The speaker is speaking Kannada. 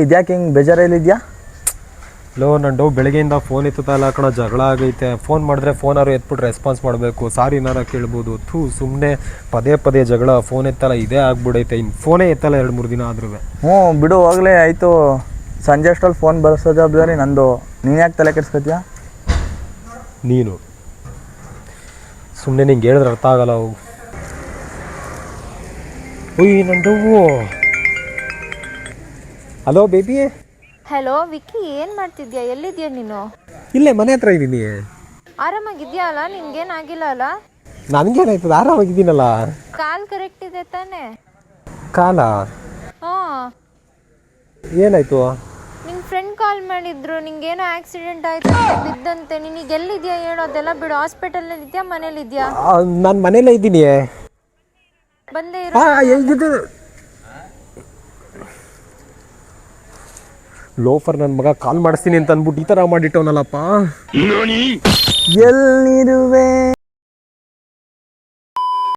ಇದ್ಯಾಕೆ ಹಿಂಗೆ ಬೇಜಾರಲ್ಲಿದ್ಯಾ? ಲೋ ನಂಡು ಬೆಳಗ್ಗೆಯಿಂದ ಫೋನ್ ಎತ್ತಲ್ಲ ಕಣ, ಜಗಳ ಆಗೈತೆ. ಫೋನ್ ಮಾಡಿದ್ರೆ ಫೋನಾರು ಎತ್ಬಿಟ್ಟು ರೆಸ್ಪಾನ್ಸ್ ಮಾಡಬೇಕು, ಸಾರಿನಾರ ಕೇಳ್ಬೋದು. ಸುಮ್ಮನೆ ಪದೇ ಪದೇ ಜಗಳ, ಫೋನ್ ಎತ್ತಲ್ಲ, ಇದೇ ಆಗ್ಬಿಡೈತೆ. ಇನ್ನು ಫೋನೇ ಎತ್ತಲ್ಲ 2-3 ದಿನ ಆದ್ರೂ. ಹ್ಞೂ ಬಿಡು, ಹೋಗಲೇ ಆಯಿತು. ಸಂಜೆ ಅಷ್ಟರಲ್ಲಿ ಫೋನ್ ಬರೆಸೋ ಜವಾಬ್ದಾರಿ ನಂದು. ನೀನು ಯಾಕೆ ತಲೆ ಕೆಡಿಸ್ಕೊತೀಯಾ? ನೀನು ಸುಮ್ಮನೆ ನಿಂಗೆ ಹೇಳಿದ್ರೆ ಅರ್ಥ ಆಗಲ್ಲ. ಅವು ಉಯ್ ನಂದು. Hello baby. ಹಲೋ ವಿಕ್ಕಿ, ಏನು ಮಾಡ್ತಿದ್ಯಾ? ಎಲ್ಲಿದ್ಯಾ ನೀನು? ಇಲ್ಲೇ ಮನೆ ಹತ್ರ ಇದ್ದೀನಿ. ಆರಾಮಾಗಿದ್ಯಾ ಅಲ್ಲ? ನಿನ್ಗೇನಾಗಿಲ್ಲ ಅಲ್ಲ? ನನಗೇನಾಯ್ತದ? ಆರಾಮಾಗಿದ್ದೀನಲ್ಲ. ಕಾಲ್ ಕರೆಕ್ಟ್ ಇದೆ ತಾನೇ? ಕಾಲ ಹಾಂ. ಏನಾಯ್ತು? ನಿನ್ನ ಫ್ರೆಂಡ್ ಕಾಲ್ ಮಾಡಿದ್ರು, ನಿಂಗೇನೋ ಆಕ್ಸಿಡೆಂಟ್ ಆಯ್ತು ಬಿದ್ದಂತೆ. ನಿನಗೆ ಎಲ್ಲಿದ್ಯಾ ಹೇಳು? ಅದೆಲ್ಲ ಬಿಡು. ಹಾಸ್ಪಿಟಲ್ನಲ್ಲಿ ಇದೆಯಾ ಮನೇಲಿದ್ಯಾ? ನಾನು ಮನೇಲೇ ಇದ್ದೀನಿ. ಬಂದೇ ಇರೋ. ಲೋಫರ್ ನನ್ನ ಮಗ ಕಾಲ್ ಮಾಡಿಸ್ತೀನಿ ಅಂತ ಅಂದ್ಬಿಟ್ಟು ಈ ಥರ ಮಾಡಿಟ್ಟವನಲ್ಲಪ್ಪ. ಎಲ್ಲಿರುವೆ